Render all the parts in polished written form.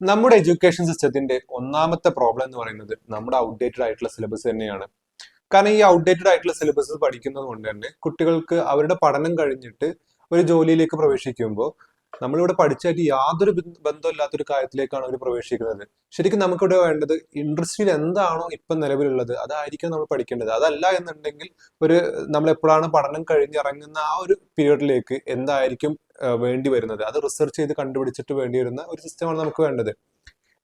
നമ്മുടെ എഡ്യൂക്കേഷൻ സിസ്റ്റത്തിന്റെ ഒന്നാമത്തെ പ്രോബ്ലം എന്ന് പറയുന്നത് നമ്മുടെ ഔട്ട്ഡേറ്റഡ് ആയിട്ടുള്ള സിലബസ് തന്നെയാണ്. കാരണം ഈ ഔട്ട്ഡേറ്റഡ് ആയിട്ടുള്ള സിലബസ് പഠിക്കുന്നത് കൊണ്ട് തന്നെ കുട്ടികൾക്ക് അവരുടെ പഠനം കഴിഞ്ഞിട്ട് ഒരു ജോലിയിലേക്ക് പ്രവേശിക്കുമ്പോൾ നമ്മളിവിടെ പഠിച്ചായിട്ട് യാതൊരു ബന്ധമില്ലാത്തൊരു കാര്യത്തിലേക്കാണ് അവർ പ്രവേശിക്കുന്നത്. ശരിക്കും നമുക്കിവിടെ വേണ്ടത് ഇൻഡസ്ട്രിയിൽ എന്താണോ ഇപ്പം നിലവിലുള്ളത് അതായിരിക്കും നമ്മൾ പഠിക്കേണ്ടത്. അതല്ല എന്നുണ്ടെങ്കിൽ ഒരു നമ്മൾ എപ്പോഴാണ് പഠനം കഴിഞ്ഞിറങ്ങുന്ന ആ ഒരു പീരീഡിലേക്ക് എന്തായിരിക്കും വേണ്ടി വരുന്നത് അത് റിസർച്ച് ചെയ്ത് കണ്ടുപിടിച്ചിട്ട് വേണ്ടി വരുന്ന ഒരു സിസ്റ്റമാണ് നമുക്ക് വേണ്ടത്.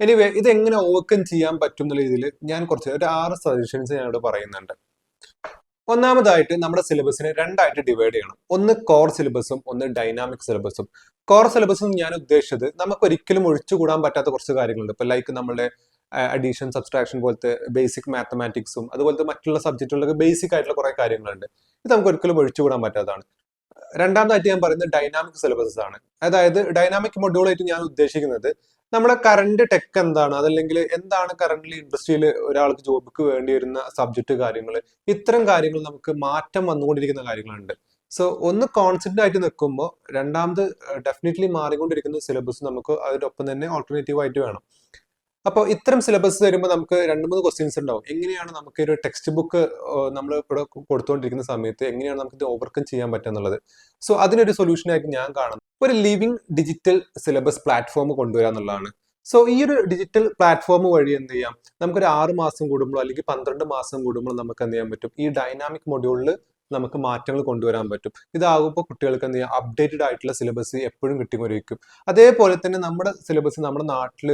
എനിവേ ഇത് എങ്ങനെ ഓവർകം ചെയ്യാൻ പറ്റും എന്നുള്ള രീതിയിൽ ഞാൻ കുറച്ച് ഒരു 6 സജഷൻസ് ഞാൻ ഇവിടെ പറയുന്നുണ്ട്. ഒന്നാമതായിട്ട് നമ്മുടെ സിലബസിനെ രണ്ടായിട്ട് ഡിവൈഡ് ചെയ്യണം. ഒന്ന് കോർ സിലബസും ഒന്ന് ഡൈനാമിക് സിലബസും. കോർ സിലബസും ഞാൻ ഉദ്ദേശിച്ചത് നമുക്ക് ഒരിക്കലും ഒഴിച്ചുകൂടാൻ പറ്റാത്ത കുറച്ച് കാര്യങ്ങളുണ്ട്. ഇപ്പൊ ലൈക്ക് നമ്മുടെ അഡീഷൻ സബ്സ്ട്രാക്ഷൻ പോലത്തെ ബേസിക് മാത്തമാറ്റിക്സും അതുപോലത്തെ മറ്റുള്ള സബ്ജക്റ്റുകളിലൊക്കെ ബേസിക് ആയിട്ടുള്ള കുറെ കാര്യങ്ങളുണ്ട്. ഇത് നമുക്ക് ഒരിക്കലും ഒഴിച്ചുകൂടാൻ പറ്റാത്തതാണ്. രണ്ടാമതായിട്ട് ഞാൻ പറയുന്നത് ഡൈനാമിക് സിലബസസ് ആണ്. അതായത് ഡൈനാമിക് മൊഡ്യൂളായിട്ട് ഞാൻ ഉദ്ദേശിക്കുന്നത് നമ്മുടെ കറന്റ് ടെക് എന്താണ്, അതല്ലെങ്കിൽ എന്താണ് കറന്റ്ലി ഇൻഡസ്ട്രിയിൽ ഒരാൾക്ക് ജോബിക്ക് വേണ്ടി വരുന്ന സബ്ജക്ട് കാര്യങ്ങൾ, ഇത്തരം കാര്യങ്ങൾ നമുക്ക് മാറ്റം വന്നുകൊണ്ടിരിക്കുന്ന കാര്യങ്ങളുണ്ട്. സോ ഒന്ന് കോൺസെപ്റ്റ് ആയിട്ട് നിൽക്കുമ്പോൾ രണ്ടാമത് ഡെഫിനറ്റ്ലി മാറിക്കൊണ്ടിരിക്കുന്ന സിലബസ് നമുക്ക് അതിനൊപ്പം തന്നെ ഓൾട്ടർനേറ്റീവ് ആയിട്ട് വേണം. അപ്പോൾ ഇത്തരം സിലബസ് വരുമ്പോൾ നമുക്ക് 2-3 ക്വസ്റ്റ്യൻസ് ഉണ്ടാവും. എങ്ങനെയാണ് നമുക്ക് ഒരു ടെക്സ്റ്റ് ബുക്ക് നമ്മൾ ഇവിടെ കൊടുത്തുകൊണ്ടിരിക്കുന്ന സമയത്ത് എങ്ങനെയാണ് നമുക്ക് ഇത് ഓവർകം ചെയ്യാൻ പറ്റുക എന്നുള്ളത്. സോ അതിനൊരു സൊല്യൂഷൻ ആയിട്ട് ഞാൻ കാണുന്നത് ഒരു ലിവിങ് ഡിജിറ്റൽ സിലബസ് പ്ലാറ്റ്ഫോം കൊണ്ടുവരിക എന്നുള്ളതാണ്. സോ ഈ ഒരു ഡിജിറ്റൽ പ്ലാറ്റ്ഫോം വഴി എന്ത് ചെയ്യാം, നമുക്കൊരു 6 മാസം കൂടുമ്പോൾ അല്ലെങ്കിൽ 12 മാസം കൂടുമ്പോൾ നമുക്ക് എന്ത് ചെയ്യാൻ പറ്റും, ഈ ഡൈനാമിക് മൊഡ്യൂളിൽ നമുക്ക് മാറ്റങ്ങൾ കൊണ്ടുവരാൻ പറ്റും. ഇതാകുമ്പോൾ കുട്ടികൾക്ക് എന്ത് ചെയ്യാം, അപ്ഡേറ്റഡ് ആയിട്ടുള്ള സിലബസ് എപ്പോഴും കിട്ടിക്കൊണ്ടിരിക്കും. അതേപോലെ തന്നെ നമ്മുടെ സിലബസ് നമ്മുടെ നാട്ടിൽ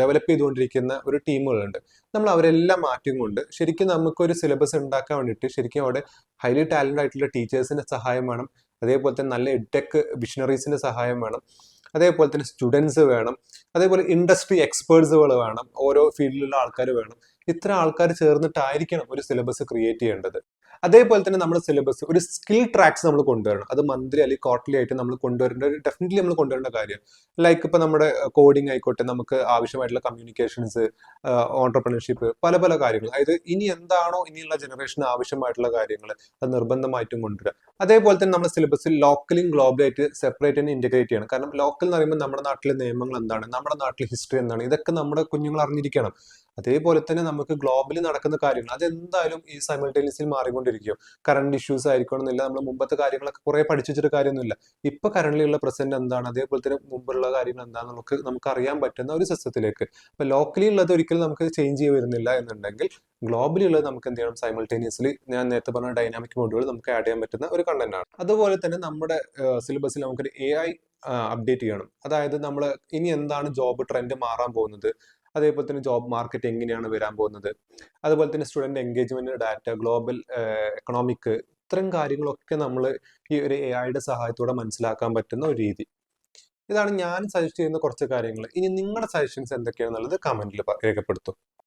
ഡെവലപ്പ് ചെയ്തുകൊണ്ടിരിക്കുന്ന ഒരു ടീമുകളുണ്ട്. നമ്മൾ അവരെല്ലാം മാറ്റിയും കൊണ്ട് ശരിക്കും നമുക്കൊരു സിലബസ് ഉണ്ടാക്കാൻ വേണ്ടിയിട്ട് ശരിക്കും അവിടെ ഹൈലി ടാലന്റ് ആയിട്ടുള്ള ടീച്ചേഴ്സിന്റെ സഹായം വേണം. അതേപോലെ തന്നെ നല്ല എഡ്ടെക് വിഷണറീസിന്റെ സഹായം വേണം. അതേപോലെ തന്നെ സ്റ്റുഡൻസ് വേണം. അതേപോലെ ഇൻഡസ്ട്രി എക്സ്പേർട്സുകൾ വേണം. ഓരോ ഫീൽഡിലുള്ള ആൾക്കാർ വേണം. ഇത്ര ആൾക്കാർ ചേർന്നിട്ടായിരിക്കണം ഒരു സിലബസ് ക്രിയേറ്റ് ചെയ്യേണ്ടത്. അതേപോലെ തന്നെ നമ്മുടെ സിലബസ് ഒരു സ്കിൽ ട്രാക്സ് നമ്മൾ കൊണ്ടുവരണം. അത് മന്ത്ലി അല്ലെങ്കിൽ ക്വാർട്ടർലി ആയിട്ട് നമ്മൾ കൊണ്ടുവരേണ്ട, ഡെഫിനറ്റ്ലി നമ്മൾ കൊണ്ടുവരേണ്ട കാര്യം. ലൈക്ക് ഇപ്പൊ നമ്മുടെ കോഡിംഗ് ആയിക്കോട്ടെ, നമുക്ക് ആവശ്യമായിട്ടുള്ള കമ്മ്യൂണിക്കേഷൻസ്, ഓൺടർപ്രണർഷിപ്പ്, പല പല കാര്യങ്ങൾ. അതായത് ഇനി എന്താണോ ഇനിയുള്ള ജനറേഷന് ആവശ്യമായിട്ടുള്ള കാര്യങ്ങൾ അത് നിർബന്ധമായിട്ടും കൊണ്ടുവരിക. അതേപോലെ തന്നെ നമ്മുടെ സിലബസിൽ ലോക്കലും ഗ്ലോബലായിട്ട് സെപ്പറേറ്റ് തന്നെ ഇന്റഗ്രേറ്റ് ചെയ്യണം. കാരണം ലോക്കൽ എന്ന് പറയുമ്പോൾ നമ്മുടെ നാട്ടിലെ നിയമങ്ങൾ എന്താണ്, നമ്മുടെ നാട്ടിലെ ഹിസ്റ്ററി എന്താണ്, ഇതൊക്കെ നമ്മുടെ കുഞ്ഞുങ്ങൾ അറിഞ്ഞിരിക്കണം. അതേപോലെ തന്നെ നമുക്ക് ഗ്ലോബലി നടക്കുന്ന കാര്യങ്ങൾ അതെന്തായാലും ഈ സൈമൾട്ടേനിയസ്ലി മാറിക്കൊണ്ടിരിക്കും. കറണ്ട് ഇഷ്യൂസ് ആയിരിക്കണമെന്നില്ല, നമ്മൾ മുമ്പത്തെ കാര്യങ്ങളൊക്കെ കുറെ പഠിച്ചു വെച്ചിട്ട് കാര്യമൊന്നുമില്ല. ഇപ്പൊ കറണ്ട്ലി ഉള്ള പ്രസന്റ് എന്താണ്, അതേപോലെ തന്നെ മുമ്പുള്ള കാര്യങ്ങൾ എന്താണെന്ന് നമുക്ക് അറിയാൻ പറ്റുന്ന ഒരു സിസ്റ്റത്തിലേക്ക്. അപ്പൊ ലോക്കലി ഉള്ളത് ഒരിക്കലും നമുക്ക് ചേഞ്ച് ചെയ്ത് വരുന്നില്ല എന്നുണ്ടെങ്കിൽ ഗ്ലോബലി ഉള്ളത് നമുക്ക് എന്ത് ചെയ്യണം, സൈമൾട്ടേനിയസ്ലി ഞാൻ നേരത്തെ പറഞ്ഞ ഡൈനാമിക് മോഡുകൾ നമുക്ക് ആഡ് ചെയ്യാൻ പറ്റുന്ന ഒരു കണ്ടന്റ് ആണ്. അതുപോലെ തന്നെ നമ്മുടെ സിലബസിൽ നമുക്കൊരു AI അപ്ഡേറ്റ് ചെയ്യണം. അതായത് നമ്മൾ ഇനി എന്താണ് ജോബ് ട്രെൻഡ് മാറാൻ പോകുന്നത്, അതേപോലെ തന്നെ ജോബ് മാർക്കറ്റ് എങ്ങനെയാണ് വരാൻ പോകുന്നത്, അതുപോലെ തന്നെ student engagement data, global economic, ഇത്തരം കാര്യങ്ങളൊക്കെ നമ്മൾ ഈ ഒരു AI സഹായത്തോടെ മനസ്സിലാക്കാൻ പറ്റുന്ന ഒരു രീതി. ഇതാണ് ഞാൻ സജസ്റ്റ് ചെയ്യുന്ന കുറച്ച് കാര്യങ്ങൾ. ഇനി നിങ്ങളുടെ സജഷൻസ് എന്തൊക്കെയാണെന്നുള്ളത് കമന്റിൽ രേഖപ്പെടുത്തും.